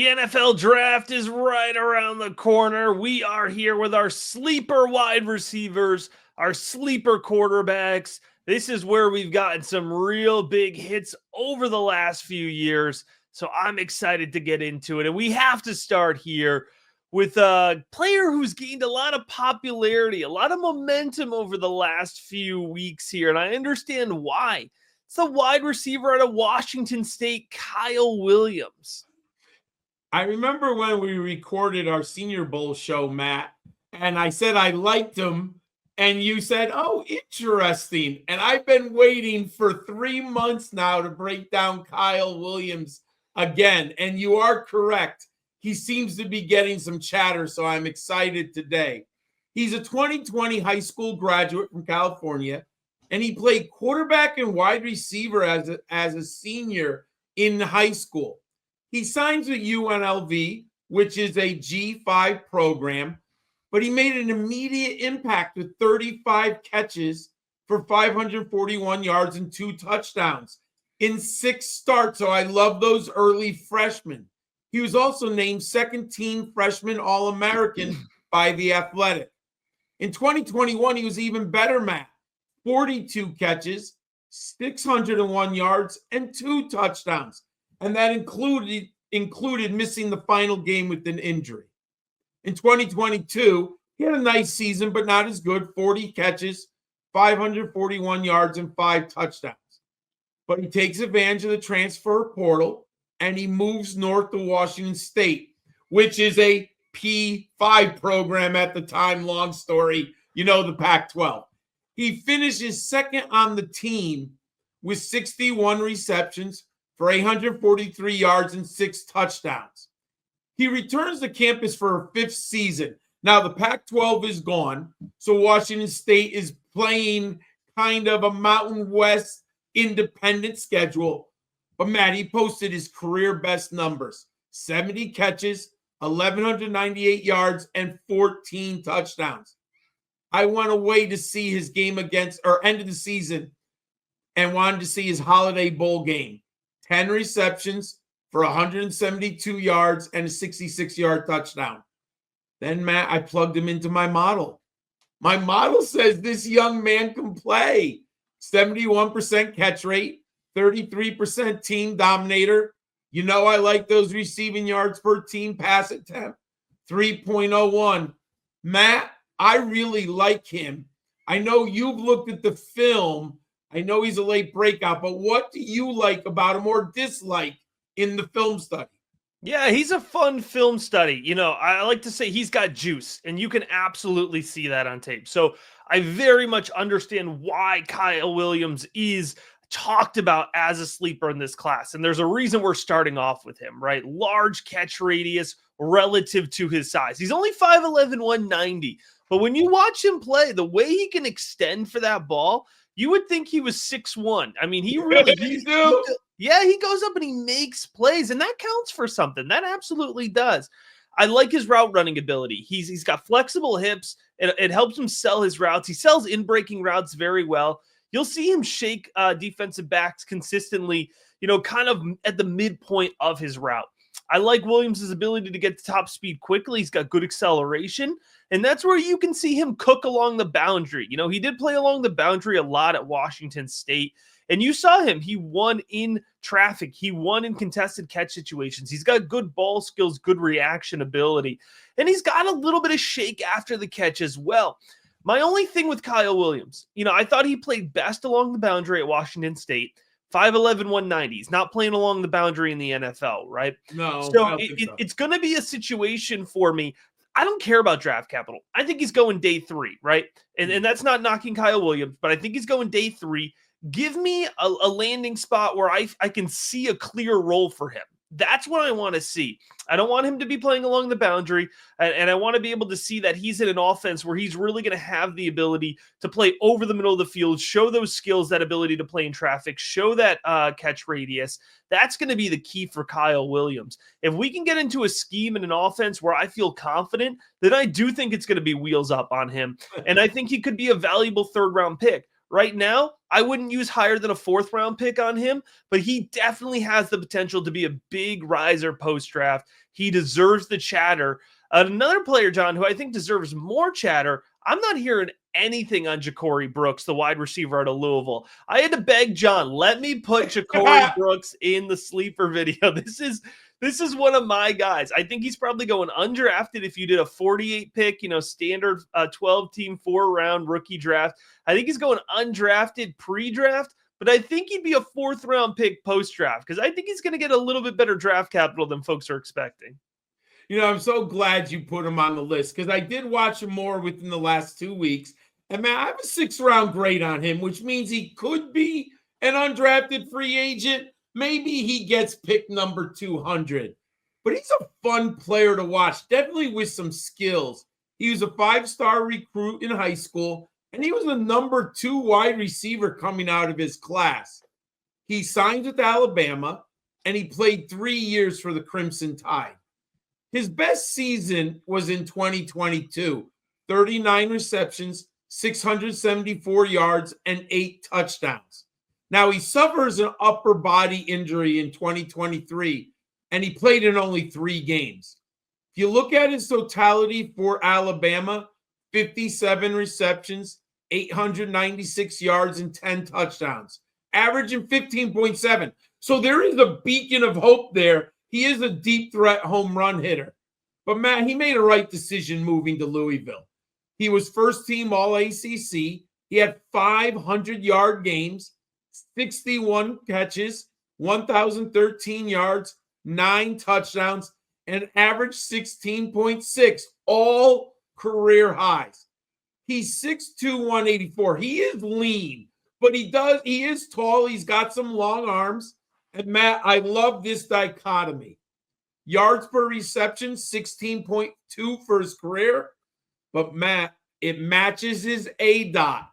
The NFL draft is right around the corner. We are here with our sleeper wide receivers, our sleeper quarterbacks. This is where we've gotten some real big hits over the last few years. So I'm excited to get into it. And we have to start here with a player who's gained a lot of popularity, a lot of momentum over the last few weeks here. And I understand why. It's the wide receiver out of Washington State, Kyle Williams. I remember when we recorded our Senior Bowl show, Matt, and I said I liked him, and you said, oh, interesting. And I've been waiting for 3 months now to break down Kyle Williams again. And you are correct. He seems to be getting some chatter, so I'm excited today. He's a 2020 high school graduate from California, and he played quarterback and wide receiver as a senior in high school. He signs with UNLV, which is a G5 program, but he made an immediate impact with 35 catches for 541 yards and 2 touchdowns in 6 starts. So I love those early freshmen. He was also named second team freshman All-American by The Athletic. In 2021, he was even better, Matt. 42 catches, 601 yards, and 2 touchdowns. And that included missing the final game with an injury. In 2022, he had a nice season, but not as good. 40 catches, 541 yards, and 5 touchdowns. But he takes advantage of the transfer portal, and he moves north to Washington State, which is a P5 program at the time. Long story, the Pac-12. He finishes second on the team with 61 receptions for 843 yards and 6 touchdowns. He returns to campus for a 5th season. Now, the Pac-12 is gone, so Washington State is playing kind of a Mountain West independent schedule. But, Matt, he posted his career best numbers: 70 catches, 1,198 yards, and 14 touchdowns. I went away to see his game end of the season and wanted to see his Holiday Bowl game. 10 receptions for 172 yards and a 66-yard touchdown. Then, Matt, I plugged him into my model. My model says this young man can play. 71% catch rate, 33% team dominator. I like those receiving yards per team pass attempt, 3.01. Matt, I really like him. I know you've looked at the film. I know he's a late breakout, but what do you like about him or dislike in the film study? Yeah, he's a fun film study. I like to say he's got juice, and you can absolutely see that on tape. So I very much understand why Kyle Williams is talked about as a sleeper in this class. And there's a reason we're starting off with him, right? Large catch radius relative to his size. He's only 5'11", 190. But when you watch him play, the way he can extend for that ball, you would think he was 6'1". I mean, he really he goes up and he makes plays, and that counts for something. That absolutely does. I like his route running ability. He's got flexible hips. It helps him sell his routes. He sells in-breaking routes very well. You'll see him shake defensive backs consistently, kind of at the midpoint of his route. I like Williams' ability to get to top speed quickly. He's got good acceleration, and that's where you can see him cook along the boundary. He did play along the boundary a lot at Washington State, and you saw him. He won in traffic. He won in contested catch situations. He's got good ball skills, good reaction ability, and he's got a little bit of shake after the catch as well. My only thing with Kyle Williams, I thought he played best along the boundary at Washington State. 5'11", 190. He's not playing along the boundary in the NFL, right? No. So it's going to be a situation for me. I don't care about draft capital. I think he's going day 3, right? And that's not knocking Kyle Williams, but I think he's going day 3. Give me a landing spot where I can see a clear role for him. That's what I want to see. I don't want him to be playing along the boundary, and I want to be able to see that he's in an offense where he's really going to have the ability to play over the middle of the field, show those skills, that ability to play in traffic, show that catch radius. That's going to be the key for Kyle Williams. If we can get into a scheme and an offense where I feel confident, then I do think it's going to be wheels up on him, and I think he could be a valuable third-round pick. right now, I wouldn't use higher than a 4th round pick on him, but he definitely has the potential to be a big riser post-draft. He deserves the chatter. Another player, John, who I think deserves more chatter, I'm not hearing anything on Jacorey Brooks, the wide receiver out of Louisville. I had to beg John, let me put Jacorey Brooks in the sleeper video. This is one of my guys. I think he's probably going undrafted if you did a 48 pick, standard 12-team 4-round rookie draft. I think he's going undrafted pre-draft, but I think he'd be a 4th round pick post-draft because I think he's going to get a little bit better draft capital than folks are expecting. I'm so glad you put him on the list because I did watch him more within the last 2 weeks. And man, I have a 6th round grade on him, which means he could be an undrafted free agent. Maybe he gets pick number 200. But he's a fun player to watch, definitely with some skills. He was a 5-star recruit in high school, and he was the number 2 wide receiver coming out of his class. He signed with Alabama, and he played 3 years for the Crimson Tide. His best season was in 2022, 39 receptions, 674 yards, and 8 touchdowns. Now, he suffers an upper body injury in 2023, and he played in only 3 games. If you look at his totality for Alabama, 57 receptions, 896 yards, and 10 touchdowns, averaging 15.7. So there is a beacon of hope there. He is a deep threat home run hitter. But, Matt, he made a right decision moving to Louisville. He was first-team All-ACC. He had 500-yard games, 61 catches, 1,013 yards, 9 touchdowns, and averaged 16.6, all career highs. He's 6'2", 184. He is lean, but he is tall. He's got some long arms. And Matt, I love this dichotomy. Yards per reception, 16.2 for his career. But Matt, it matches his ADOT,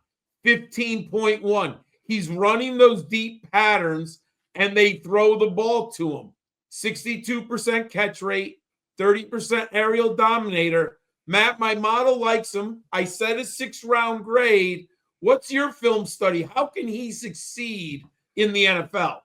15.1. He's running those deep patterns, and they throw the ball to him. 62% catch rate, 30% aerial dominator. Matt, my model likes him. I said a 6th round grade. What's your film study? How can he succeed in the NFL?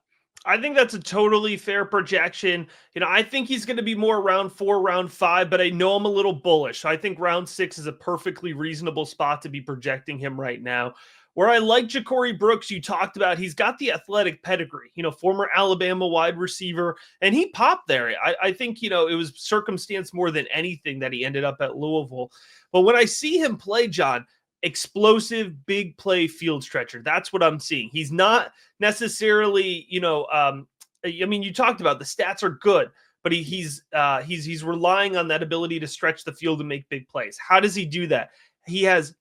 I think that's a totally fair projection. I think he's going to be more round 4, round 5, but I know I'm a little bullish. So I think round 6 is a perfectly reasonable spot to be projecting him right now. Where I like Jacorey Brooks, you talked about, he's got the athletic pedigree, former Alabama wide receiver, and he popped there. I think, it was circumstance more than anything that he ended up at Louisville. But when I see him play, John, explosive, big play field stretcher. That's what I'm seeing. He's not necessarily, you talked about the stats are good, but he's relying on that ability to stretch the field and make big plays. How does he do that? He has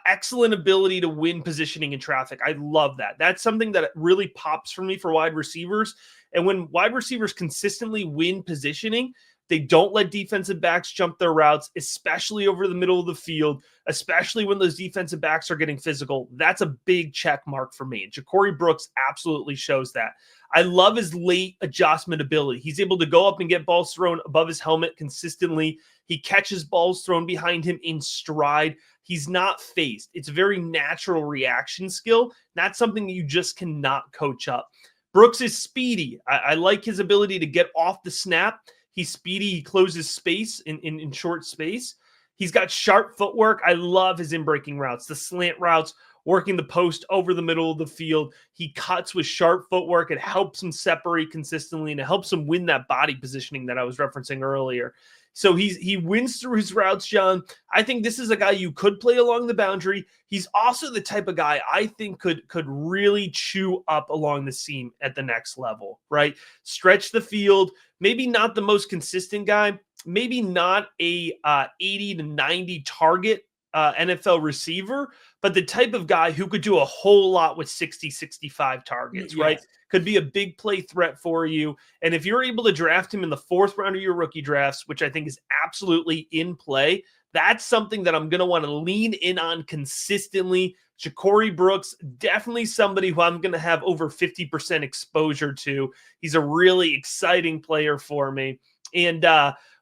excellent ability to win positioning in traffic. I love that. That's something that really pops for me for wide receivers. And when wide receivers consistently win positioning, they don't let defensive backs jump their routes, especially over the middle of the field, especially when those defensive backs are getting physical. That's a big check mark for me. And Jacorey Brooks absolutely shows that. I love his late adjustment ability. He's able to go up and get balls thrown above his helmet consistently. He catches balls thrown behind him in stride. He's not phased. It's a very natural reaction skill. That's something you just cannot coach up. Brooks is speedy. I like his ability to get off the snap. He's speedy. He closes space in short space. He's got sharp footwork. I love his in-breaking routes, the slant routes, working the post over the middle of the field. He cuts with sharp footwork. It helps him separate consistently, and it helps him win that body positioning that I was referencing earlier. So he wins through his routes, John. I think this is a guy you could play along the boundary. He's also the type of guy I think could really chew up along the seam at the next level, right? Stretch the field. Maybe not the most consistent guy. Maybe not a 80 to 90 target NFL receiver, but the type of guy who could do a whole lot with 60, 65 targets, yes, right? Could be a big play threat for you. And if you're able to draft him in the 4th round of your rookie drafts, which I think is absolutely in play, that's something that I'm going to want to lean in on consistently. Jacorey Brooks, definitely somebody who I'm going to have over 50% exposure to. He's a really exciting player for me. And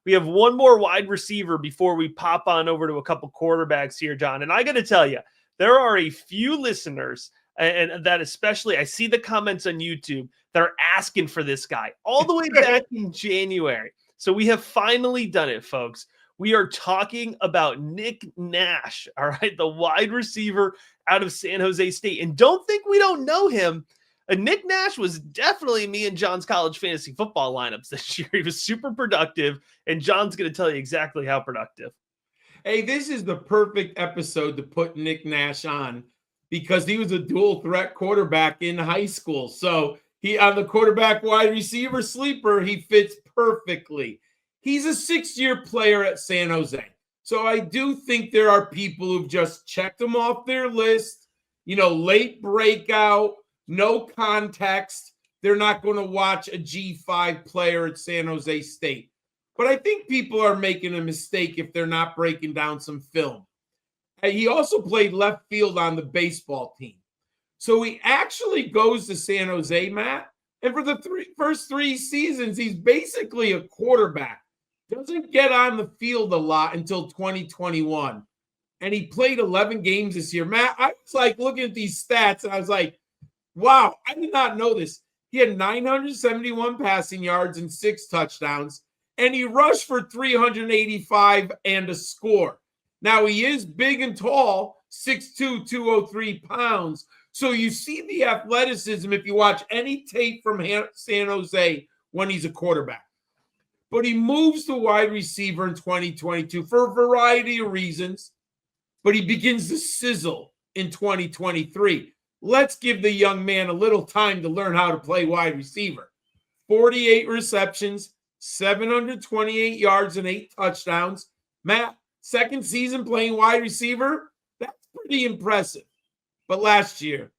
we have one more wide receiver before we pop on over to a couple quarterbacks here, John. And I got to tell you, there are a few listeners, and that especially, I see the comments on YouTube that are asking for this guy all the way back in January. So we have finally done it, folks. We are talking about Nick Nash, all right, the wide receiver out of San Jose State. And don't think we don't know him. Nick Nash was definitely me and John's college fantasy football lineups this year. He was super productive, and John's going to tell you exactly how productive. Hey, this is the perfect episode to put Nick Nash on because he was a dual threat quarterback in high school. So he on the quarterback wide receiver sleeper, he fits perfectly. He's a 6-year player at San Jose. So I do think there are people who've just checked him off their list, late breakout, no context. They're not going to watch a G5 player at San Jose State. But I think people are making a mistake if they're not breaking down some film. And he also played left field on the baseball team. So he actually goes to San Jose, Matt. And for the first three seasons, he's basically a quarterback. Doesn't get on the field a lot until 2021. And he played 11 games this year. Matt, I was like looking at these stats, and I was like, wow, I did not know this. He had 971 passing yards and 6 touchdowns. And he rushed for 385 and a score. Now, he is big and tall, 6'2", 203 pounds. So you see the athleticism if you watch any tape from San Jose when he's a quarterback. But he moves to wide receiver in 2022 for a variety of reasons. But he begins to sizzle in 2023. Let's give the young man a little time to learn how to play wide receiver. 48 receptions, 728 yards and 8 touchdowns. Matt, second season playing wide receiver, that's pretty impressive. But last year,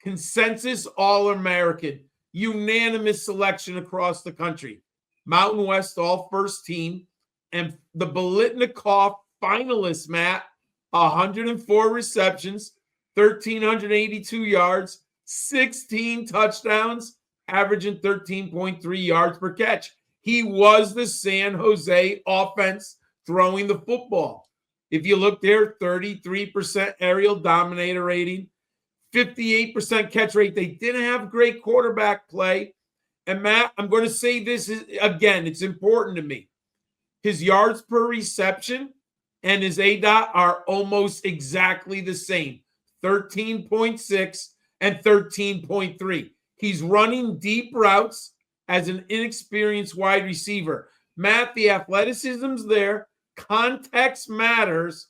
consensus All-American, unanimous selection across the country. Mountain West All-First Team, and the Biletnikoff finalists, Matt, 104 receptions, 1,382 yards, 16 touchdowns, averaging 13.3 yards per catch. He was the San Jose offense throwing the football. If you look there, 33% aerial dominator rating, 58% catch rate. They didn't have great quarterback play. And Matt, I'm going to say this again, it's important to me. His yards per reception and his ADOT are almost exactly the same, 13.6 and 13.3. He's running deep routes as an inexperienced wide receiver. Matt, the athleticism's there. Context matters.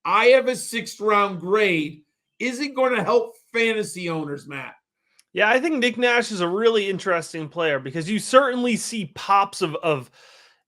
I have a 6th-round grade. Is it going to help fantasy owners, Matt? Yeah, I think Nick Nash is a really interesting player because you certainly see pops of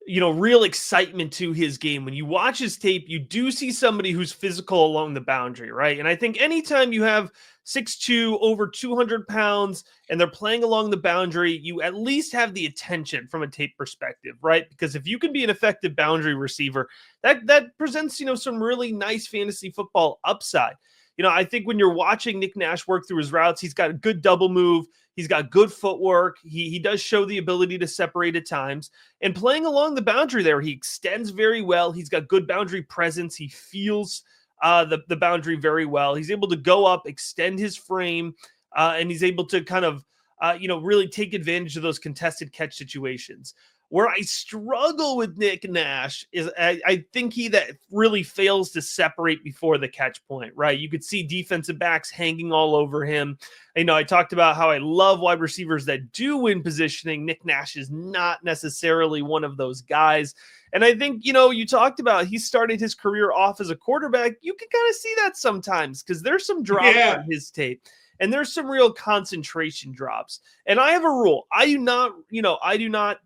real excitement to his game. When you watch his tape, you do see somebody who's physical along the boundary, right? And I think anytime you have 6'2", over 200 pounds, and they're playing along the boundary, you at least have the attention from a tape perspective, right? Because if you can be an effective boundary receiver, that presents, some really nice fantasy football upside. I think when you're watching Nick Nash work through his routes, he's got a good double move. He's got good footwork. He does show the ability to separate at times. And playing along the boundary there, he extends very well. He's got good boundary presence. He feels the boundary very well. He's able to go up, extend his frame, and he's able to kind of, really take advantage of those contested catch situations. Where I struggle with Nick Nash is I think that really fails to separate before the catch point, right? You could see defensive backs hanging all over him. I talked about how I love wide receivers that do win positioning. Nick Nash is not necessarily one of those guys. And I think, you talked about he started his career off as a quarterback. You can kind of see that sometimes because there's some drops on his tape. And there's some real concentration drops. And I have a rule. I do not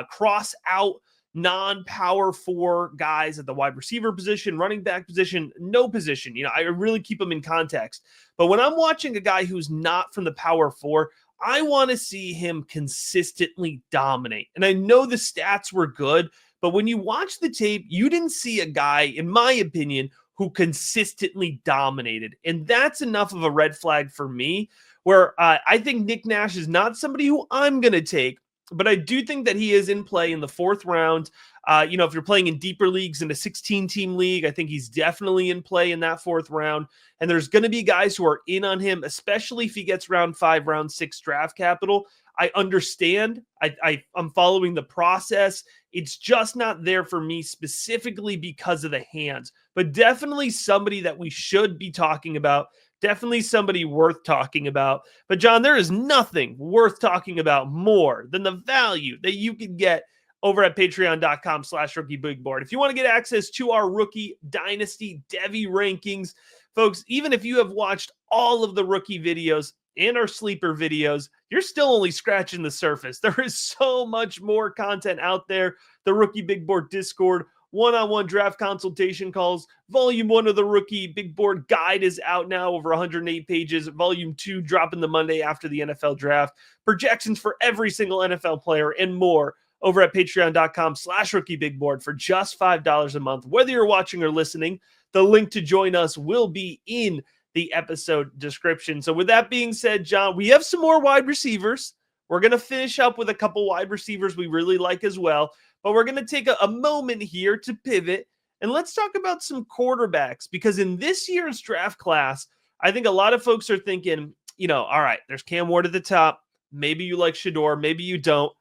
cross out non-power 4 guys at the wide receiver position, running back position, no position. I really keep them in context. But when I'm watching a guy who's not from the power 4, I want to see him consistently dominate. And I know the stats were good, but when you watch the tape, you didn't see a guy, in my opinion, who consistently dominated. And that's enough of a red flag for me, where I think Nick Nash is not somebody who I'm going to take but I do think that he is in play in the 4th round. If you're playing in deeper leagues, in a 16-team league, I think he's definitely in play in that 4th round. And there's going to be guys who are in on him, especially if he gets round 5, round 6 draft capital. I understand. I'm following the process. It's just not there for me specifically because of the hands, but definitely somebody that we should be talking about. Definitely somebody worth talking about. But John, there is nothing worth talking about more than the value that you can get over at patreon.com/rookiebigboard. If you want to get access to our rookie dynasty Devy rankings, folks, even if you have watched all of the rookie videos and our sleeper videos, you're still only scratching the surface. There is so much more content out there. The Rookie Big Board Discord, one-on-one draft consultation calls. Volume 1 of the Rookie Big Board Guide is out now, over 108 pages. Volume 2 dropping the Monday after the NFL draft. Projections for every single NFL player and more over at patreon.com/rookiebigboard for just $5 a month. Whether you're watching or listening, the link to join us will be in the episode description. So with that being said, John, we have some more wide receivers. We're going to finish up with a couple wide receivers we really like as well, but we're going to take a moment here to pivot and let's talk about some quarterbacks, because in this year's draft class, I think a lot of folks are thinking, all right, there's Cam Ward at the top. Maybe you like Shedeur, maybe you don't.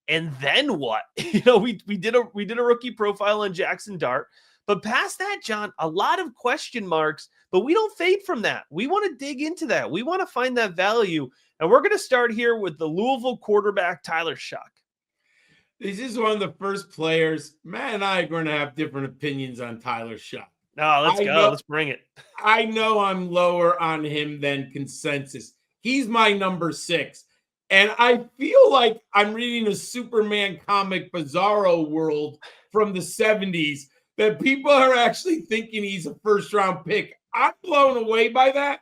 And then what? We did a rookie profile on Jackson Dart. But past that, John, a lot of question marks, but we don't fade from that. We want to dig into that. We want to find that value. And we're going to start here with the Louisville quarterback, Tyler Shough. This is one of the first players. Matt and I are going to have different opinions on Tyler Shough. No, let's go. Let's bring it. I know I'm lower on him than consensus. He's my number 6. And I feel like I'm reading a Superman comic Bizarro world from the 70s. That people are actually thinking he's a first-round pick. I'm blown away by that,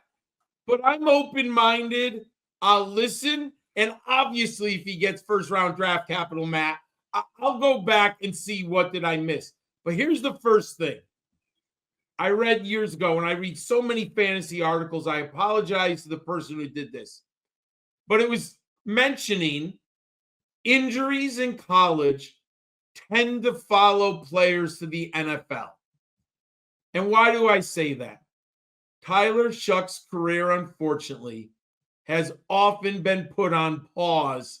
but I'm open-minded. I'll listen, and obviously if he gets first-round draft capital, Matt, I'll go back and see what did I miss. But here's the first thing. I read years ago, and I read so many fantasy articles, I apologize to the person who did this, but it was mentioning injuries in college tend to follow players to the NFL. And why do I say that? Tyler Shough's career, unfortunately, has often been put on pause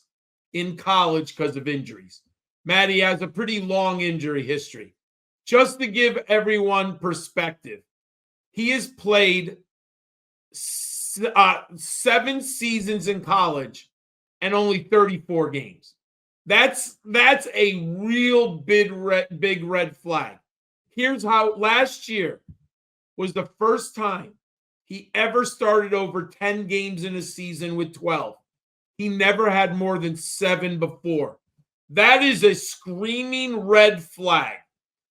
in college because of injuries. Matty has a pretty long injury history. Just to give everyone perspective, he has played 7 seasons in college and only 34 games. That's a real big red flag. Here's how last year was the first time he ever started over 10 games in a season with 12. He never had more than 7 before. That is a screaming red flag.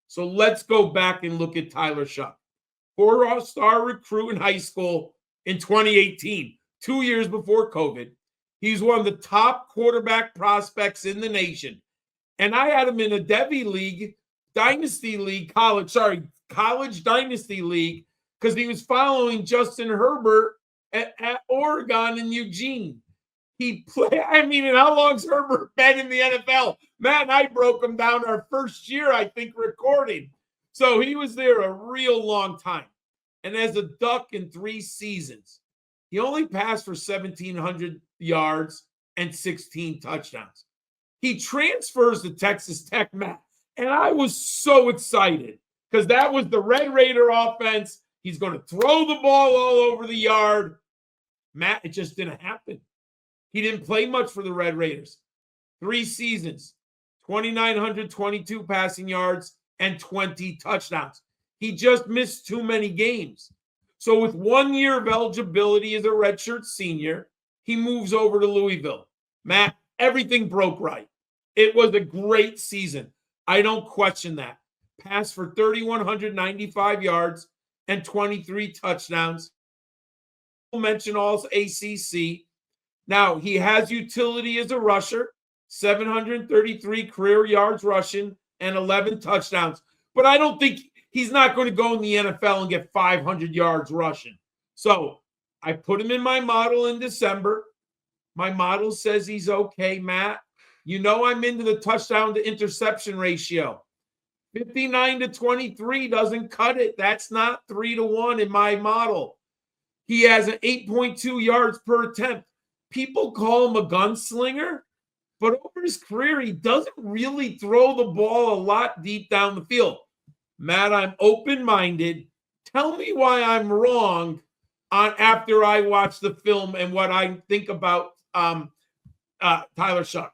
So let's go back and look at Tyler Shough. 4-star recruit in high school in 2018, 2 years before COVID. He's one of the top quarterback prospects in the nation. And I had him in a Devy League, Dynasty League, college Dynasty League, because he was following Justin Herbert at Oregon and Eugene. And how long's Herbert been in the NFL? Matt and I broke him down our first year, I think, recording. So he was there a real long time. And as a Duck in 3 seasons, he only passed for 1,700 yards and 16 touchdowns. He transfers to Texas Tech, Matt. And I was so excited because that was the Red Raider offense. He's going to throw the ball all over the yard. Matt, it just didn't happen. He didn't play much for the Red Raiders. 3 seasons, 2,922 passing yards and 20 touchdowns. He just missed too many games. So with 1 year of eligibility as a redshirt senior, he moves over to Louisville. Matt, everything broke right. It was a great season. I don't question that. Passed for 3,195 yards and 23 touchdowns. Mention all ACC. Now, he has utility as a rusher, 733 career yards rushing and 11 touchdowns. But I don't think he's not going to go in the NFL and get 500 yards rushing. So I put him in my model in December. My model says he's okay, Matt. You know I'm into the touchdown to interception ratio. 59-23 doesn't cut it. That's not 3-1 in my model. He has an 8.2 yards per attempt. People call him a gunslinger, but over his career, he doesn't really throw the ball a lot deep down the field. Matt, I'm open-minded. Tell me why I'm wrong after I watch the film and what I think about Tyler Shough.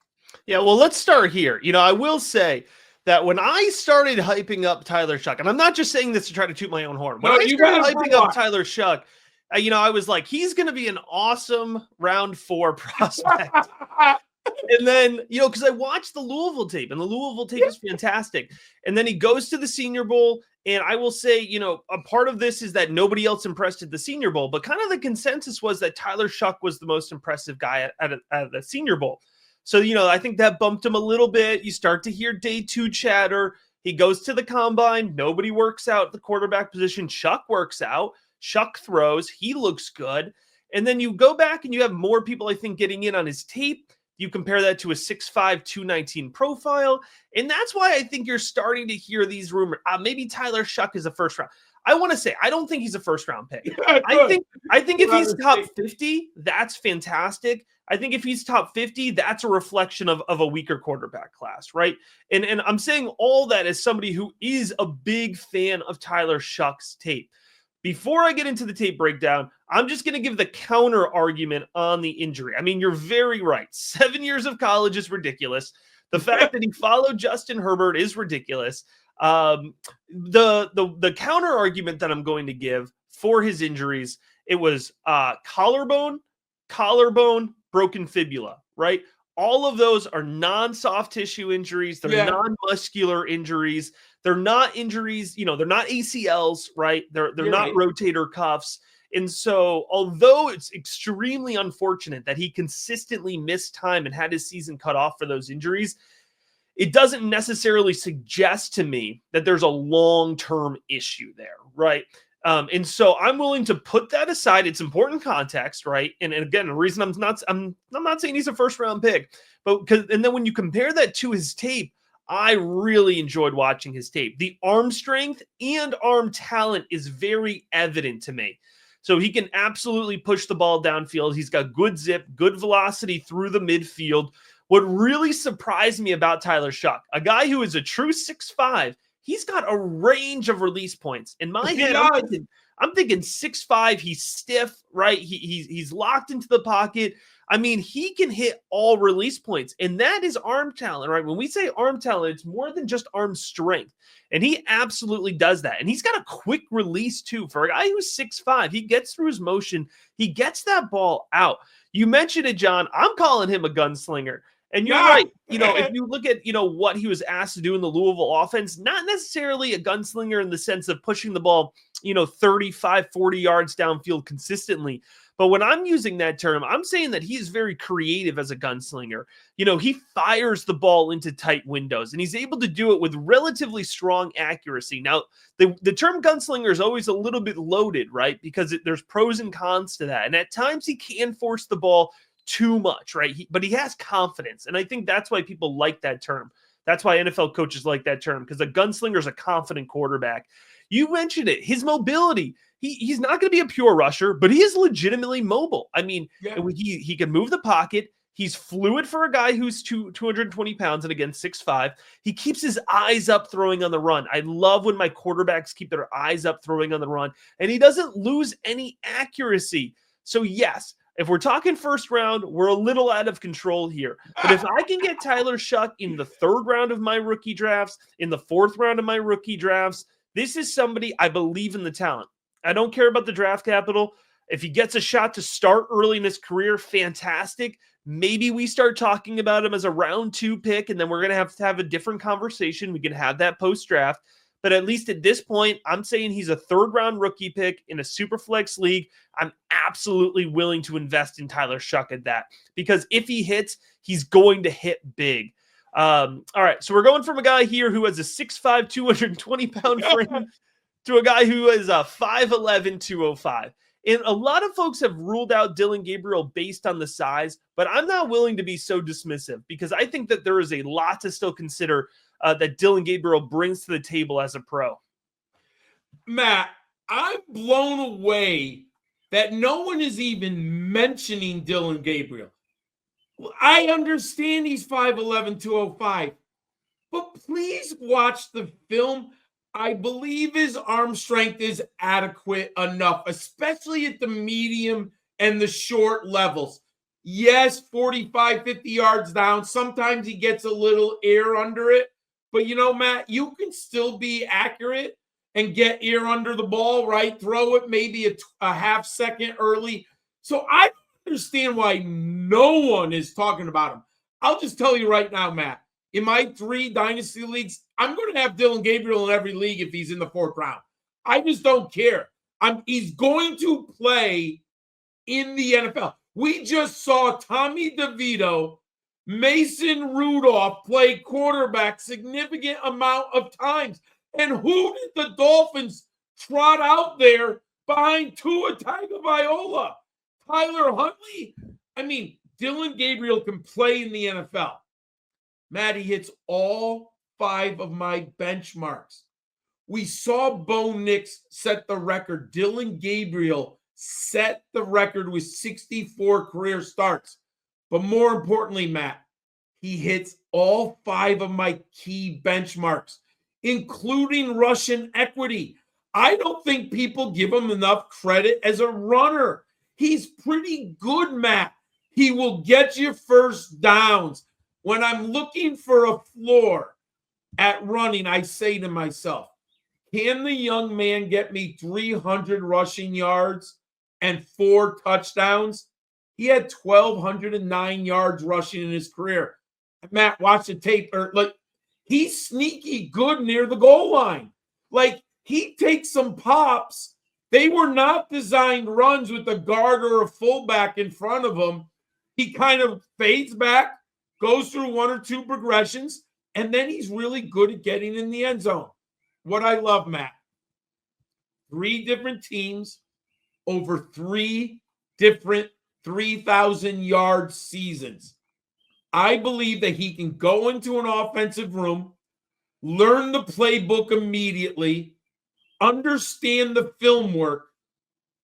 Yeah, well, let's start here. I will say that when I started hyping up Tyler Shough, and I'm not just saying this to try to toot my own horn. When I started hyping up Tyler Shough, I was like, he's going to be an awesome round 4 prospect. And then, because I watched the Louisville tape, and the Louisville tape is fantastic. And then he goes to the Senior Bowl, and I will say, a part of this is that nobody else impressed at the Senior Bowl, but kind of the consensus was that Tyler Shough was the most impressive guy at the Senior Bowl. So, I think that bumped him a little bit. You start to hear day 2 chatter. He goes to the combine. Nobody works out at the quarterback position. Shough works out. Shough throws. He looks good. And then you go back and you have more people, I think, getting in on his tape. You compare that to a 6'5", 219 profile. And that's why I think you're starting to hear these rumors. Maybe Tyler Shough is a first round. I want to say, I don't think he's a first round pick. Yeah, I think if he's top 50, that's fantastic. I think if he's top 50, that's a reflection of a weaker quarterback class, right? And I'm saying all that as somebody who is a big fan of Tyler Shough's tape. Before I get into the tape breakdown, I'm just going to give the counter argument on the injury. I mean, you're very right. 7 years of college is ridiculous. The fact that he followed Justin Herbert is ridiculous. The counter argument that I'm going to give for his injuries, it was collarbone, broken fibula, right? All of those are non-soft tissue injuries. They're non-muscular injuries. They're not injuries, they're not ACLs, right? They're not rotator cuffs. And so, although it's extremely unfortunate that he consistently missed time and had his season cut off for those injuries, it doesn't necessarily suggest to me that there's a long-term issue there, right? And so I'm willing to put that aside. It's important context, right? And again, the reason I'm not saying he's a first round pick, and then when you compare that to his tape, I really enjoyed watching his tape. The arm strength and arm talent is very evident to me. So he can absolutely push the ball downfield. He's got good zip, good velocity through the midfield. What really surprised me about Tyler Shough, a guy who is a true 6'5", he's got a range of release points. In my head, I'm thinking 6'5", he's stiff, right? He's locked into the pocket. I mean, he can hit all release points, and that is arm talent, right? When we say arm talent, it's more than just arm strength, and he absolutely does that. And he's got a quick release, too. For a guy who's 6'5", he gets through his motion. He gets that ball out. You mentioned it, John. I'm calling him a gunslinger. And you're right. If you look at, what he was asked to do in the Louisville offense, not necessarily a gunslinger in the sense of pushing the ball, 35, 40 yards downfield consistently. But when I'm using that term, I'm saying that he is very creative as a gunslinger. He fires the ball into tight windows, and he's able to do it with relatively strong accuracy. Now, the term gunslinger is always a little bit loaded, right? Because there's pros and cons to that. And at times he can force the ball too much, right? But he has confidence. And I think that's why people like that term. That's why NFL coaches like that term, because a gunslinger is a confident quarterback. You mentioned it, his mobility. He's not going to be a pure rusher, but he is legitimately mobile. I mean, he can move the pocket. He's fluid for a guy who's 220 pounds and again, 6'5". He keeps his eyes up throwing on the run. I love when my quarterbacks keep their eyes up throwing on the run, and he doesn't lose any accuracy. So yes, if we're talking first round, we're a little out of control here. But if I can get Tyler Shough in the 3rd round of my rookie drafts, in the 4th round of my rookie drafts, this is somebody I believe in the talent. I don't care about the draft capital. If he gets a shot to start early in his career, fantastic. Maybe we start talking about him as a round 2 pick, and then we're going to have a different conversation. We can have that post-draft. But at least at this point, I'm saying he's a 3rd round rookie pick in a super flex league. I'm absolutely willing to invest in Tyler Shough at that, because if he hits, he's going to hit big. All right. So we're going from a guy here who has a 6'5", 220-pound frame to a guy who is a 5'11", 205. And a lot of folks have ruled out Dillon Gabriel based on the size, but I'm not willing to be so dismissive because I think that there is a lot to still consider that Dillon Gabriel brings to the table as a pro. Matt, I'm blown away that no one is even mentioning Dillon Gabriel. I understand he's 5'11", 205, but please watch the film. I believe his arm strength is adequate enough, especially at the medium and the short levels. Yes, 45, 50 yards down. Sometimes he gets a little air under it. But, Matt, you can still be accurate and get air under the ball, right? Throw it maybe a half second early. So I don't understand why no one is talking about him. I'll just tell you right now, Matt, in my 3 dynasty leagues, I'm going to have Dillon Gabriel in every league if he's in the 4th round. I just don't care. He's going to play in the NFL. We just saw Tommy DeVito, Mason Rudolph play quarterback significant amount of times. And who did the Dolphins trot out there behind Tua Tagovailoa? Tyler Huntley? I mean, Dillon Gabriel can play in the NFL. Matt, he hits all 5 of my benchmarks. We saw Bo Nix set the record. Dillon Gabriel set the record with 64 career starts. But more importantly, Matt, he hits all 5 of my key benchmarks, including Russian equity. I don't think people give him enough credit as a runner. He's pretty good, Matt. He will get you first downs. When I'm looking for a floor at running, I say to myself, can the young man get me 300 rushing yards and 4 touchdowns? He had 1,209 yards rushing in his career. Matt, watch the tape. He's sneaky good near the goal line. He takes some pops. They were not designed runs with a guard or a fullback in front of him. He kind of fades back, goes through 1 or 2 progressions, and then he's really good at getting in the end zone. What I love, Matt, 3 different teams over 3 different 3,000-yard seasons. I believe that he can go into an offensive room, learn the playbook immediately, understand the film work.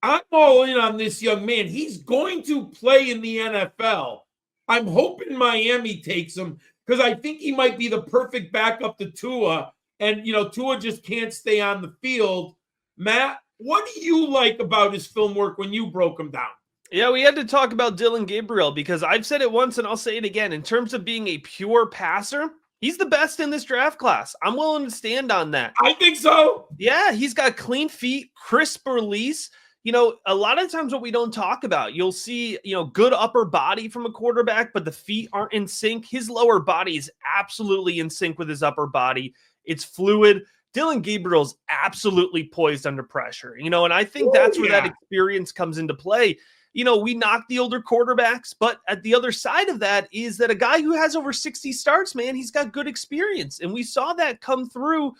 I'm all in on this young man. He's going to play in the NFL. I'm hoping Miami takes him because I think he might be the perfect backup to Tua. And, Tua just can't stay on the field. Matt, what do you like about his film work when you broke him down? Yeah, we had to talk about Dillon Gabriel because I've said it once and I'll say it again. In terms of being a pure passer, he's the best in this draft class. I'm willing to stand on that. I think so. Yeah, he's got clean feet, crisp release. A lot of times what we don't talk about, you'll see, good upper body from a quarterback, but the feet aren't in sync. His lower body is absolutely in sync with his upper body. It's fluid. Dillon Gabriel's absolutely poised under pressure, and I think that's where that experience comes into play. We knock the older quarterbacks, but at the other side of that is that a guy who has over 60 starts, man, he's got good experience. And we saw that come through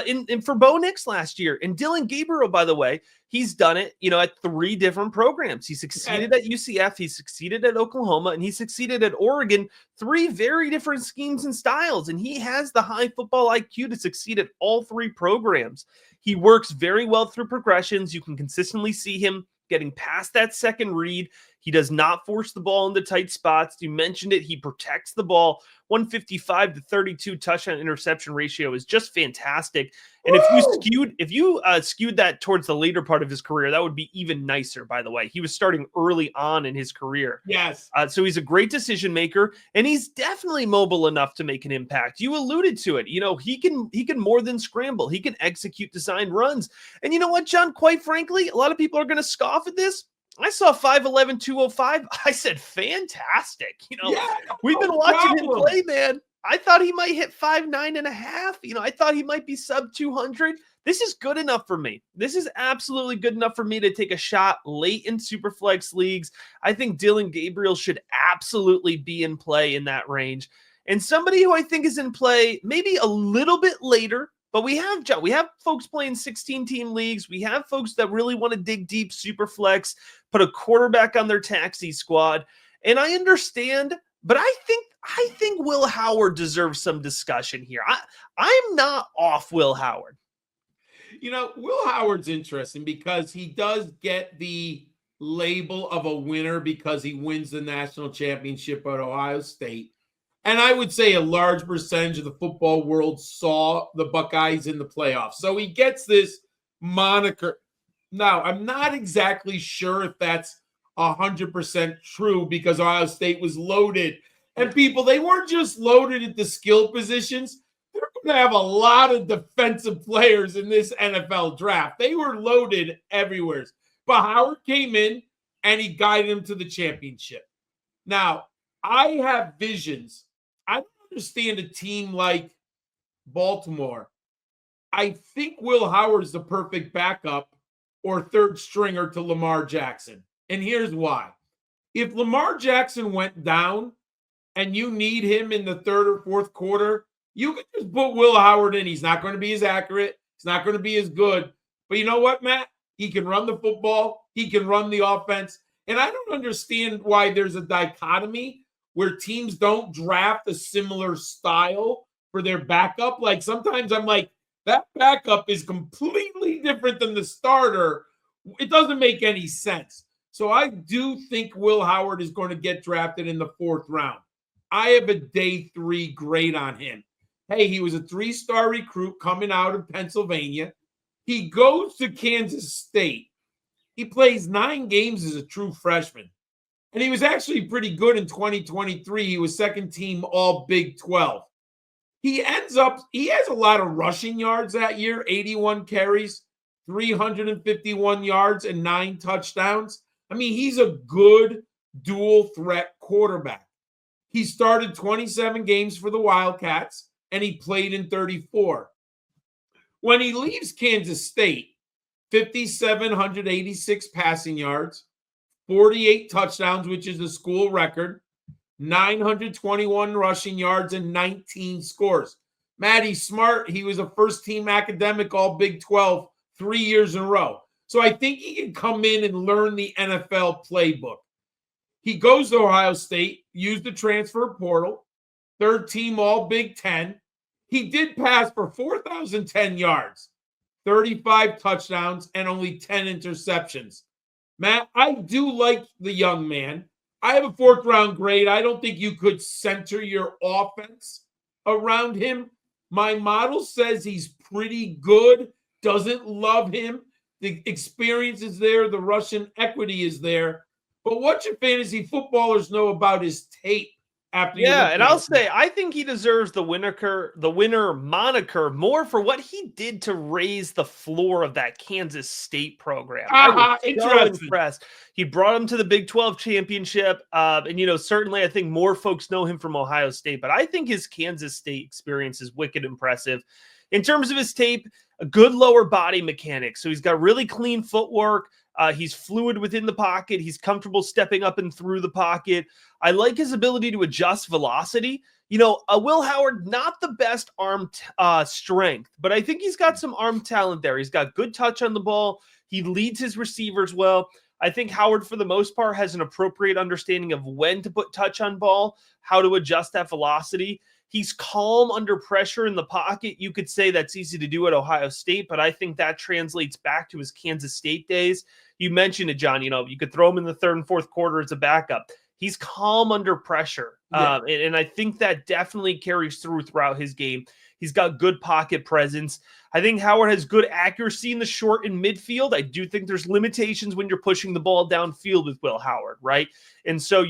in for Bo Nix last year. And Dillon Gabriel, by the way, he's done it, at 3 different programs. He succeeded at UCF, he succeeded at Oklahoma, and he succeeded at Oregon. 3 very different schemes and styles. And he has the high football IQ to succeed at all 3 programs. He works very well through progressions. You can consistently see him getting past that second read. He does not force the ball into tight spots. You mentioned it. He protects the ball. 155 to 32 touchdown interception ratio is just fantastic. And if you skewed that towards the later part of his career, that would be even nicer, by the way. He was starting early on in his career. Yes. So he's a great decision maker, and he's definitely mobile enough to make an impact. You alluded to it. He can more than scramble. He can execute designed runs. And you know what, John? Quite frankly, a lot of people are going to scoff at this. I saw 5'11", 205. I said, fantastic. We've been watching him play, man. I thought he might hit 5'9.5". I thought he might be sub 200. This is good enough for me. This is absolutely good enough for me to take a shot late in Superflex leagues. I think Dillon Gabriel should absolutely be in play in that range. And somebody who I think is in play maybe a little bit later, But we have folks playing 16-team leagues. We have folks that really want to dig deep, super flex, put a quarterback on their taxi squad. And I understand, but I think Will Howard deserves some discussion here. I'm not off Will Howard. Will Howard's interesting because he does get the label of a winner because he wins the national championship at Ohio State. And I would say a large percentage of the football world saw the Buckeyes in the playoffs. So he gets this moniker. Now, I'm not exactly sure if that's 100% true because Ohio State was loaded. And people, they weren't just loaded at the skill positions. They're going to have a lot of defensive players in this NFL draft. They were loaded everywhere. But Howard came in and he guided him to the championship. Now, I have visions. I don't understand a team like Baltimore. I think Will Howard's the perfect backup or third stringer to Lamar Jackson. And here's why. If Lamar Jackson went down and you need him in the third or fourth quarter, you can just put Will Howard in. He's not going to be as accurate. He's not going to be as good. But you know what, Matt? He can run the football. He can run the offense. And I don't understand why there's a dichotomy where teams don't draft a similar style for their backup. Like sometimes I'm like, that backup is completely different than the starter. It doesn't make any sense. So I do think Will Howard is going to get drafted in the 4th round. I have a day 3 grade on him. Hey, he was a 3-star recruit coming out of Pennsylvania. He goes to Kansas State. He plays 9 games as a true freshman. And he was actually pretty good in 2023. He was second team all Big 12. He has a lot of rushing yards that year, 81 carries, 351 yards, and 9 touchdowns. I mean, he's a good dual threat quarterback. He started 27 games for the Wildcats, and he played in 34. When he leaves Kansas State, 5,786 passing yards, 48 touchdowns, which is the school record, 921 rushing yards, and 19 scores. Matty Smart, he was a first-team academic all Big 12 3 years in a row. So I think he can come in and learn the NFL playbook. He goes to Ohio State, used the transfer portal, third team all Big 10. He did pass for 4,010 yards, 35 touchdowns, and only 10 interceptions. Matt, I do like the young man. I have a 4th round grade. I don't think you could center your offense around him. My model says he's pretty good, doesn't love him. The experience is there. The Russian equity is there. But what your fantasy footballers know about his tape after and I'll say I think he deserves the winner moniker more for what he did to raise the floor of that Kansas State program. I was so impressed. He brought him to the Big 12 championship. And certainly I think more folks know him from Ohio State, but I think his Kansas State experience is wicked impressive. In terms of his tape, a good lower body mechanic. So he's got really clean footwork. He's fluid within the pocket. He's comfortable stepping up and through the pocket. I like his ability to adjust velocity. Will Howard, not the best arm strength, but I think he's got some arm talent there. He's got good touch on the ball. He leads his receivers well. I think Howard, for the most part, has an appropriate understanding of when to put touch on ball, how to adjust that velocity. He's calm under pressure in the pocket. You could say that's easy to do at Ohio State, but I think that translates back to his Kansas State days. You mentioned it, John. You could throw him in the 3rd and 4th quarter as a backup. He's calm under pressure. Yeah. And I think that definitely carries throughout his game. He's got good pocket presence. I think Howard has good accuracy in the short and midfield. I do think there's limitations when you're pushing the ball downfield with Will Howard, right? And so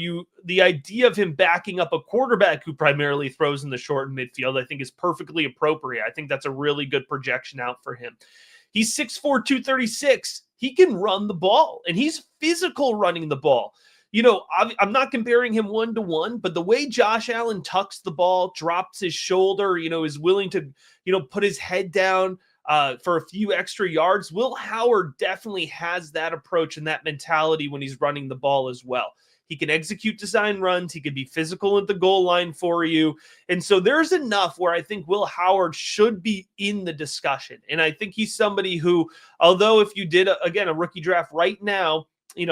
the idea of him backing up a quarterback who primarily throws in the short and midfield, I think is perfectly appropriate. I think that's a really good projection out for him. He's 6'4", 236. He can run the ball, and he's physical running the ball. I'm not comparing him 1-to-1, but the way Josh Allen tucks the ball, drops his shoulder, is willing to, put his head down for a few extra yards. Will Howard definitely has that approach and that mentality when he's running the ball as well. He can execute design runs. He can be physical at the goal line for you. And so there's enough where I think Will Howard should be in the discussion. And I think he's somebody who, although if you did, again, a rookie draft right now,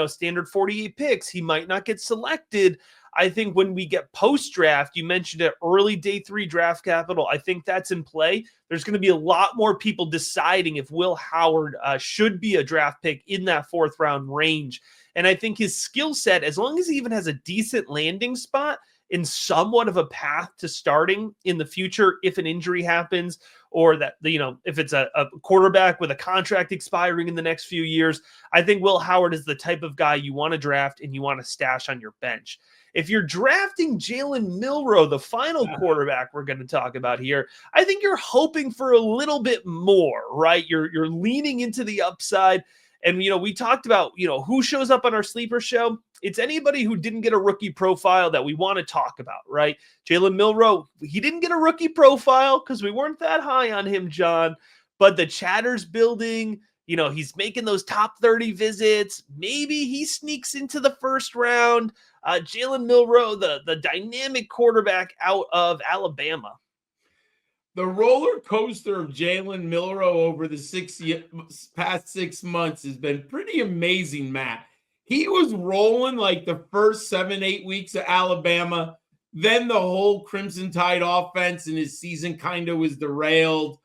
standard 48 picks, he might not get selected. I think when we get post-draft, you mentioned it, early day 3 draft capital, I think that's in play. There's going to be a lot more people deciding if Will Howard should be a draft pick in that 4th round range. And I think his skill set, as long as he even has a decent landing spot in somewhat of a path to starting in the future, if an injury happens, or that, if it's a quarterback with a contract expiring in the next few years, I think Will Howard is the type of guy you want to draft and you want to stash on your bench. If you're drafting Jalen Milroe, the final quarterback we're going to talk about here, I think you're hoping for a little bit more, right? You're leaning into the upside. And, we talked about, who shows up on our sleeper show. It's anybody who didn't get a rookie profile that we want to talk about, right? Jalen Milroe, he didn't get a rookie profile because we weren't that high on him, John. But the chatter's building. He's making those top 30 visits. Maybe he sneaks into the 1st round. Jalen Milroe, the dynamic quarterback out of Alabama. The roller coaster of Jalen Milroe over the past 6 months has been pretty amazing, Matt. He was rolling like the first 7-8 weeks of Alabama. Then the whole Crimson Tide offense and his season kind of was derailed.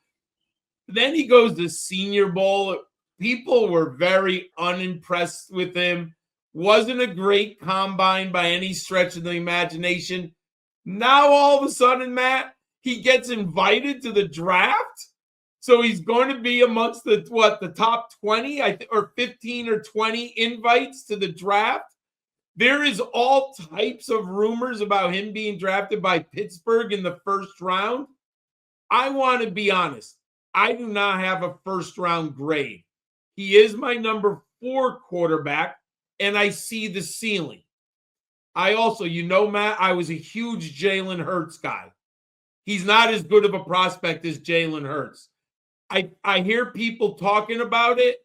Then he goes to Senior Bowl. People were very unimpressed with him. Wasn't a great combine by any stretch of the imagination. Now, all of a sudden, Matt, he gets invited to the draft. So he's going to be amongst the top 20, or 15 or 20 invites to the draft. There is all types of rumors about him being drafted by Pittsburgh in the 1st round. I want to be honest. I do not have a 1st round grade. He is my number 4 quarterback, and I see the ceiling. I also, Matt, I was a huge Jalen Hurts guy. He's not as good of a prospect as Jalen Hurts. I hear people talking about it.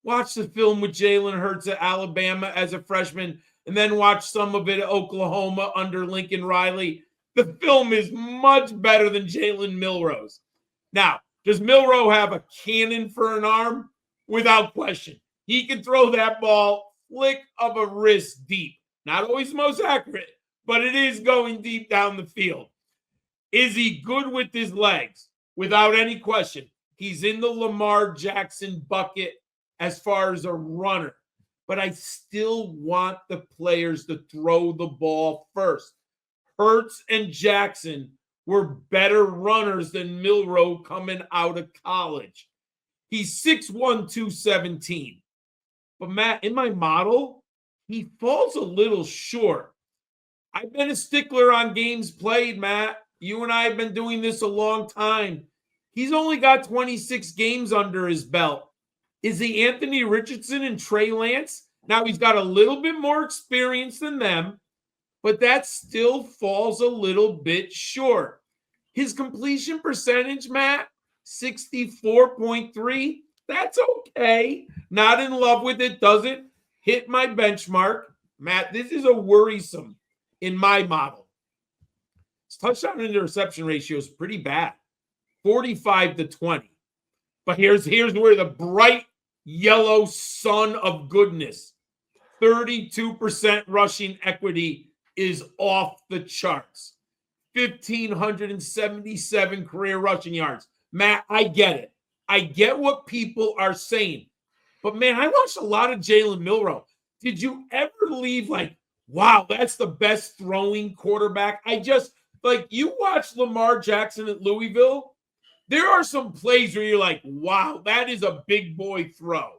Watch the film with Jalen Hurts at Alabama as a freshman, and then watch some of it at Oklahoma under Lincoln Riley. The film is much better than Jalen Milroe's. Now, does Milroe have a cannon for an arm? Without question. He can throw that ball flick of a wrist deep. Not always the most accurate, but it is going deep down the field. Is he good with his legs? Without any question. He's in the Lamar Jackson bucket as far as a runner. But I still want the players to throw the ball first. Hurts and Jackson were better runners than Milroe coming out of college. He's 6'1", 217. But, Matt, in my model, he falls a little short. I've been a stickler on games played, Matt. You and I have been doing this a long time. He's only got 26 games under his belt. Is he Anthony Richardson and Trey Lance? Now, he's got a little bit more experience than them, but that still falls a little bit short. His completion percentage, Matt, 64.3. That's okay. Not in love with it. Doesn't hit my benchmark. Matt, this is a worrisome in my model. His touchdown and interception ratio is pretty bad. 45-20. But here's where the bright yellow sun of goodness, 32% rushing equity is off the charts. 1,577 career rushing yards. Matt, I get it. I get what people are saying. But, man, I watched a lot of Jalen Milroe. Did you ever leave like, wow, that's the best throwing quarterback? You watch Lamar Jackson at Louisville, there are some plays where you're like, wow, that is a big boy throw.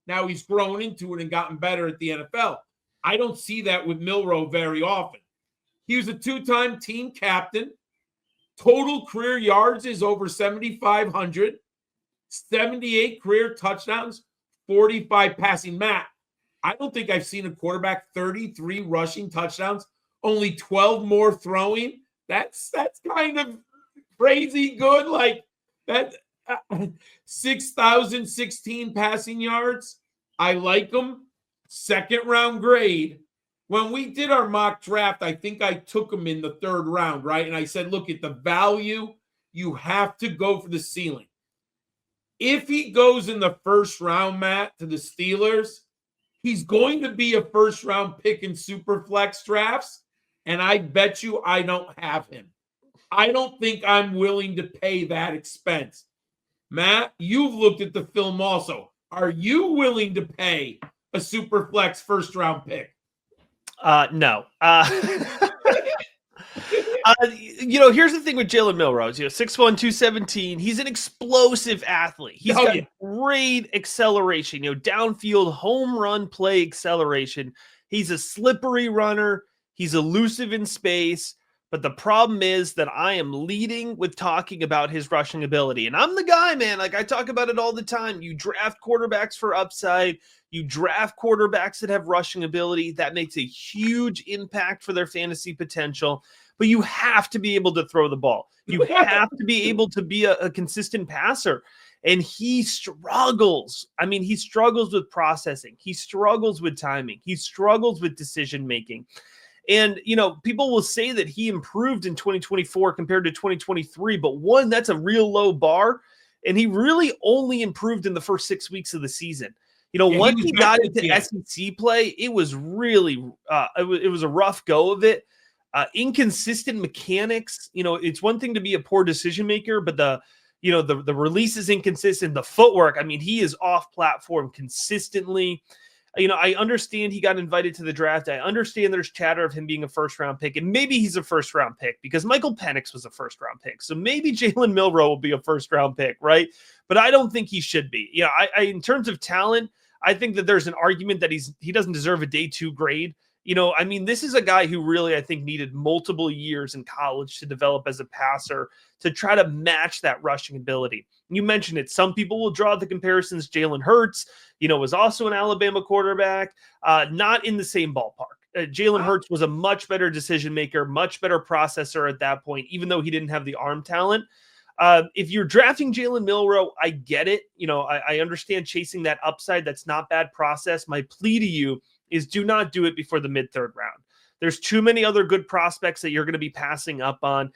Now he's grown into it and gotten better at the NFL. I don't see that with Milroe very often. He was a 2-time team captain. Total career yards is over 7,500. 78 career touchdowns, 45 passing. Matt, I don't think I've seen a quarterback 33 rushing touchdowns, only 12 more throwing. That's kind of crazy good. Like that 6,016 passing yards. I like him. 2nd round grade. when we did our mock draft, I think I took him in the 3rd round, right? And I said, look, at the value, you have to go for the ceiling. If he goes in the 1st round, Matt, to the Steelers, he's going to be a 1st round pick in super flex drafts. And I bet you I don't have him. I don't think I'm willing to pay that expense. Matt, you've looked at the film also. Are you willing to pay a super flex 1st round pick? No. Here's the thing with Jalen Milroe. 6'1", 217. He's an explosive athlete. He's got great acceleration, downfield home run play acceleration. He's a slippery runner. He's elusive in space. But the problem is that I am leading with talking about his rushing ability. And I'm the guy, man. Like, I talk about it all the time. You draft quarterbacks for upside. You draft quarterbacks that have rushing ability. That makes a huge impact for their fantasy potential. But you have to be able to throw the ball. You have to be able to be a consistent passer. And he struggles. I mean, he struggles with processing. He struggles with timing. He struggles with decision-making. And, people will say that he improved in 2024 compared to 2023, but one, that's a real low bar. And he really only improved in the first 6 weeks of the season. Once he got into SEC play, it was really, it was a rough go of it. Inconsistent mechanics. It's one thing to be a poor decision maker, but the release is inconsistent. The footwork, I mean, he is off platform consistently. I understand he got invited to the draft. I understand there's chatter of him being a 1st round pick, and maybe he's a 1st round pick because Michael Penix was a 1st round pick. So maybe Jalen Milroe will be a 1st round pick, right? But I don't think he should be. I in terms of talent, I think that there's an argument that he doesn't deserve a day 2 grade. This is a guy who really, I think, needed multiple years in college to develop as a passer to try to match that rushing ability. You mentioned it. Some people will draw the comparisons. Jalen Hurts, was also an Alabama quarterback, not in the same ballpark. Jalen Hurts was a much better decision maker, much better processor at that point, even though he didn't have the arm talent. If you're drafting Jalen Milroe, I get it. I understand chasing that upside. That's not bad process. My plea to you is do not do it before the mid-3rd round. There's too many other good prospects that you're going to be passing up on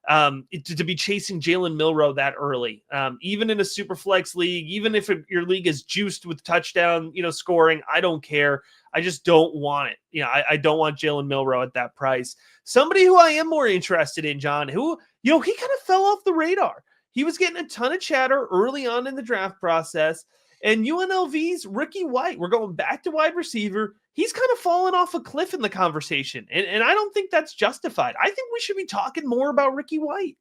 to be chasing Jalen Milroe that early. Even in a super flex league, even if your league is juiced with touchdown, scoring, I don't care. I just don't want it. I don't want Jalen Milroe at that price. Somebody who I am more interested in, John, who, he kind of fell off the radar. He was getting a ton of chatter early on in the draft process. And UNLV's Ricky White, we're going back to wide receiver. He's kind of fallen off a cliff in the conversation. And I don't think that's justified. I think we should be talking more about Ricky White.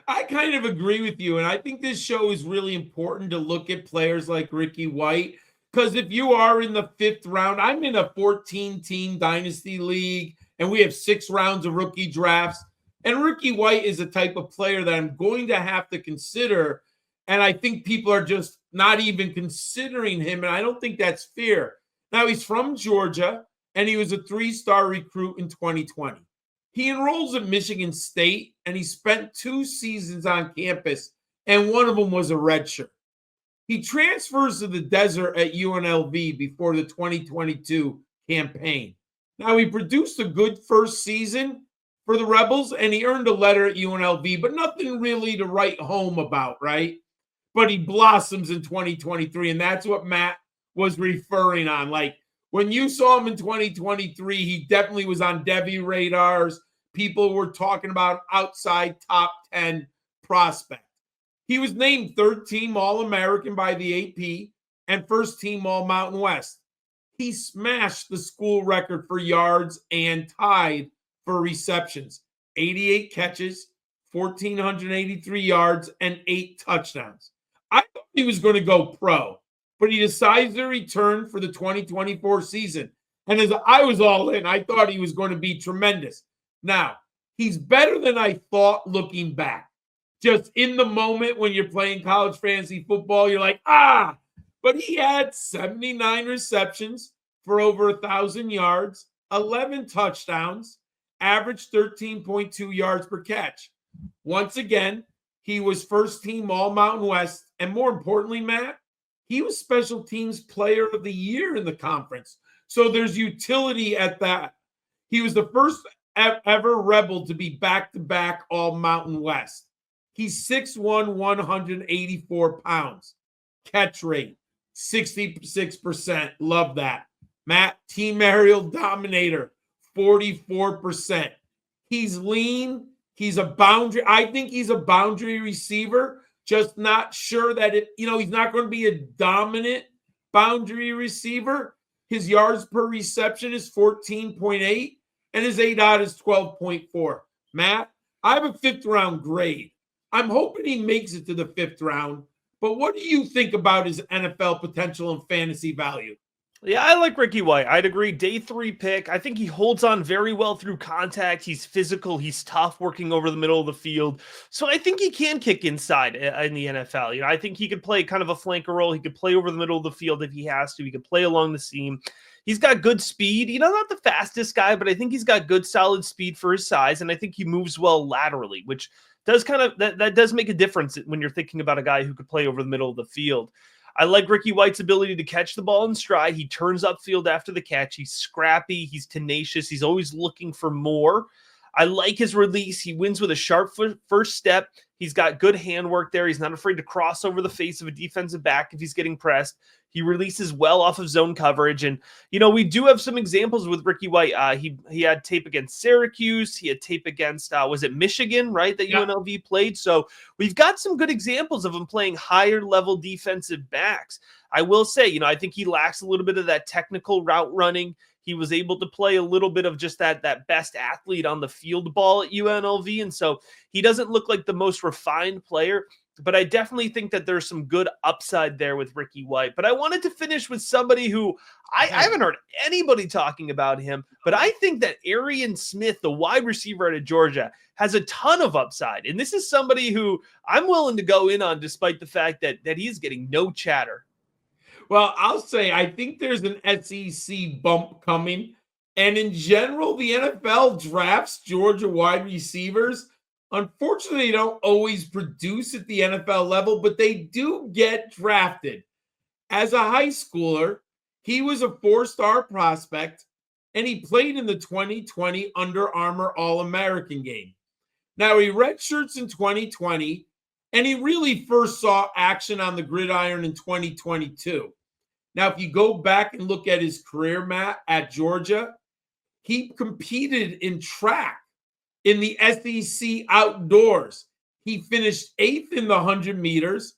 I kind of agree with you. And I think this show is really important to look at players like Ricky White. Because if you are in the 5th round, I'm in a 14-team dynasty league, and we have 6 rounds of rookie drafts. And Ricky White is a type of player that I'm going to have to consider. And I think people are just not even considering him. And I don't think that's fair. Now, he's from Georgia, and he was a 3-star recruit in 2020. He enrolls at Michigan State, and he spent 2 seasons on campus, and one of them was a redshirt. He transfers to the desert at UNLV before the 2022 campaign. Now, he produced a good first season for the Rebels, and he earned a letter at UNLV, but nothing really to write home about, right? But he blossoms in 2023, and that's what Matt was referring on. Like, when you saw him in 2023, he definitely was on Devy radars. People were talking about outside top 10 prospect. He was named 3rd team All-American by the AP and 1st team All-Mountain West. He smashed the school record for yards and tied for receptions. 88 catches, 1,483 yards, and 8 touchdowns. I thought he was going to go pro, but he decides to return for the 2024 season. And as I was all in, I thought he was going to be tremendous. Now, he's better than I thought looking back. Just in the moment when you're playing college fantasy football, you're like, but he had 79 receptions for over 1,000 yards, 11 touchdowns, averaged 13.2 yards per catch. Once again, he was 1st team All-Mountain West, and more importantly, Matt, he was special teams player of the year in the conference. So there's utility at that. He was the first ever Rebel to be back-to-back All Mountain West. He's 6'1", 184 pounds. Catch rate, 66%. Love that. Matt, team aerial dominator, 44%. He's lean. He's a boundary. I think he's a boundary receiver. Just not sure that he's not going to be a dominant boundary receiver. His yards per reception is 14.8, and his ADOT is 12.4. Matt, I have a 5th round grade. I'm hoping he makes it to the 5th round. But what do you think about his NFL potential and fantasy value? Yeah, I like Ricky White. I'd agree. Day 3 pick. I think he holds on very well through contact. He's physical. He's tough working over the middle of the field. So I think he can kick inside in the NFL. I think he could play kind of a flanker role. He could play over the middle of the field if he has to. He could play along the seam. He's got good speed. Not the fastest guy, but I think he's got good, solid speed for his size. And I think he moves well laterally, which does that does make a difference when you're thinking about a guy who could play over the middle of the field. I like Ricky White's ability to catch the ball in stride. He turns upfield after the catch. He's scrappy. He's tenacious. He's always looking for more. I like his release. He wins with a sharp first step. He's got good handwork there. He's not afraid to cross over the face of a defensive back if he's getting pressed. He releases well off of zone coverage. And, we do have some examples with Ricky White. He had tape against Syracuse. He had tape against, was it Michigan, right, that UNLV played? So we've got some good examples of him playing higher level defensive backs. I will say, I think he lacks a little bit of that technical route running. He was able to play a little bit of just that best athlete on the field ball at UNLV. And so he doesn't look like the most refined player, but I definitely think that there's some good upside there with Ricky White. But I wanted to finish with somebody who I haven't heard anybody talking about him, but I think that Arian Smith, the wide receiver out of Georgia, has a ton of upside. And this is somebody who I'm willing to go in on despite the fact that he's getting no chatter. Well, I'll say I think there's an SEC bump coming. And in general, the NFL drafts Georgia wide receivers. Unfortunately, they don't always produce at the NFL level, but they do get drafted. As a high schooler, he was a 4-star prospect, and he played in the 2020 Under Armour All-American game. Now, he redshirts in 2020, and he really first saw action on the gridiron in 2022. Now, if you go back and look at his career, Matt, at Georgia, he competed in track in the SEC outdoors. He finished 8th in the 100 meters,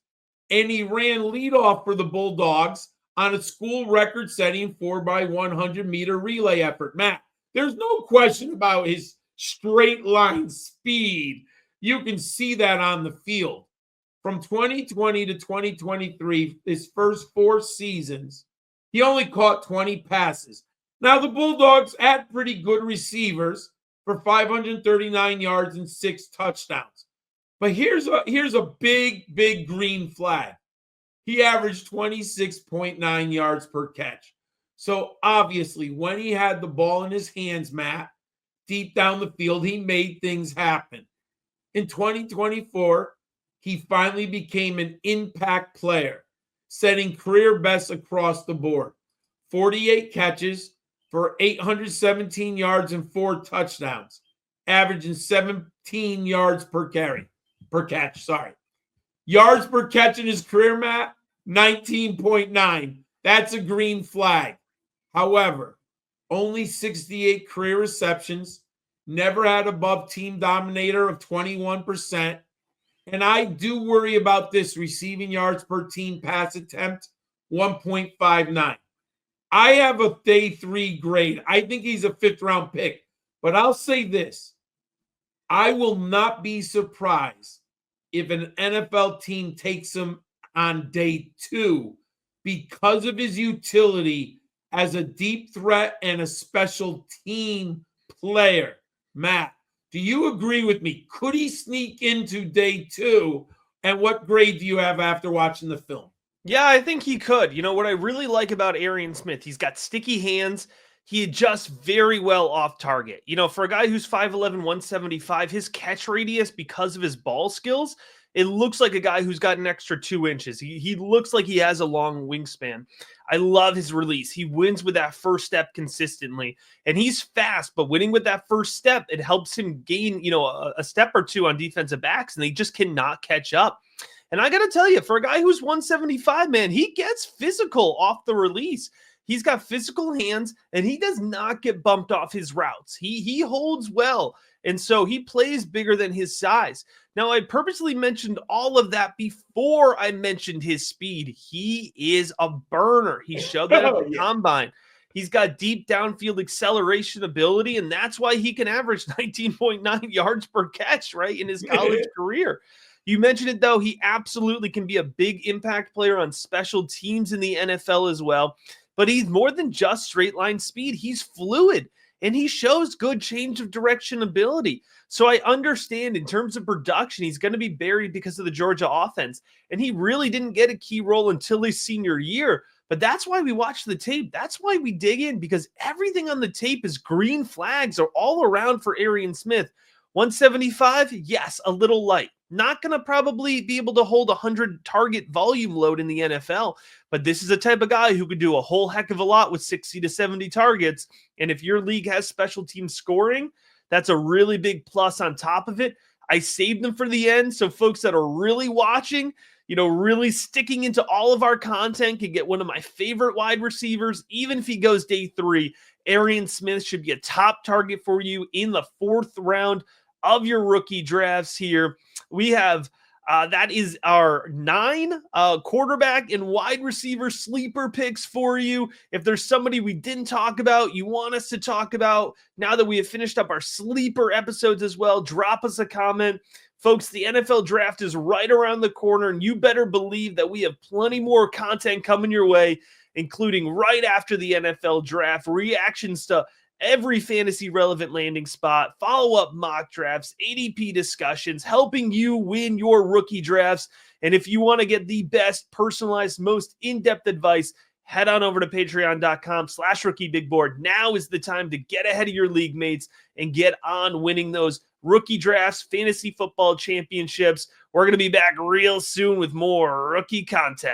and he ran leadoff for the Bulldogs on a school record-setting 4x100 meter relay effort. Matt, there's no question about his straight line speed. You can see that on the field. From 2020 to 2023, his first 4 seasons, he only caught 20 passes. Now, the Bulldogs had pretty good receivers for 539 yards and 6 touchdowns. But here's a big green flag. He averaged 26.9 yards per catch. So obviously, when he had the ball in his hands, Matt, deep down the field, he made things happen. In 2024, he finally became an impact player, setting career bests across the board. 48 catches for 817 yards and 4 touchdowns, averaging 17 yards per catch. Yards per catch in his career, Matt, 19.9. That's a green flag. However, only 68 career receptions, never had above team dominator of 21%. And I do worry about this receiving yards per team pass attempt, 1.59. I have a day 3 grade. I think he's a 5th round pick. But I'll say this. I will not be surprised if an NFL team takes him on day 2 because of his utility as a deep threat and a special team player. Matt, do you agree with me? Could he sneak into day 2? And what grade do you have after watching the film? Yeah, I think he could. What I really like about Arian Smith, he's got sticky hands. He adjusts very well off target. For a guy who's 5'11", 175, his catch radius because of his ball skills it looks like a guy who's got an extra 2 inches. He looks like he has a long wingspan. I love his release. He wins with that first step consistently, and he's fast, but winning with that first step, it helps him gain, a step or two on defensive backs, and they just cannot catch up. And I got to tell you, for a guy who's 175, man, he gets physical off the release. He's got physical hands, and he does not get bumped off his routes. He holds well, and so he plays bigger than his size. Now, I purposely mentioned all of that before I mentioned his speed. He is a burner. He showed that at the combine. He's got deep downfield acceleration ability, and that's why he can average 19.9 yards per catch, right, in his college career. You mentioned it, though. He absolutely can be a big impact player on special teams in the NFL as well. But he's more than just straight line speed. He's fluid, and he shows good change of direction ability. So I understand in terms of production, he's going to be buried because of the Georgia offense. And he really didn't get a key role until his senior year. But that's why we watch the tape. That's why we dig in, because everything on the tape is green flags are all around for Arian Smith. 175, yes, a little light. Not going to probably be able to hold 100 target volume load in the NFL, but this is a type of guy who could do a whole heck of a lot with 60 to 70 targets. And if your league has special team scoring, that's a really big plus on top of it. I saved them for the end, so folks that are really watching, really sticking into all of our content can get one of my favorite wide receivers. Even if he goes day 3, Arian Smith should be a top target for you in the 4th round of your rookie drafts here. We have that is our 9 quarterback and wide receiver sleeper picks for you. If there's somebody we didn't talk about, you want us to talk about, now that we have finished up our sleeper episodes as well, drop us a comment. Folks, the NFL draft is right around the corner, and you better believe that we have plenty more content coming your way, including right after the NFL draft, reactions to every fantasy relevant landing spot, follow-up mock drafts, ADP discussions, helping you win your rookie drafts. And if you want to get the best personalized, most in-depth advice, head on over to patreon.com/rookiebigboard. Now is the time to get ahead of your league mates and get on winning those rookie drafts, fantasy football championships. We're going to be back real soon with more rookie content.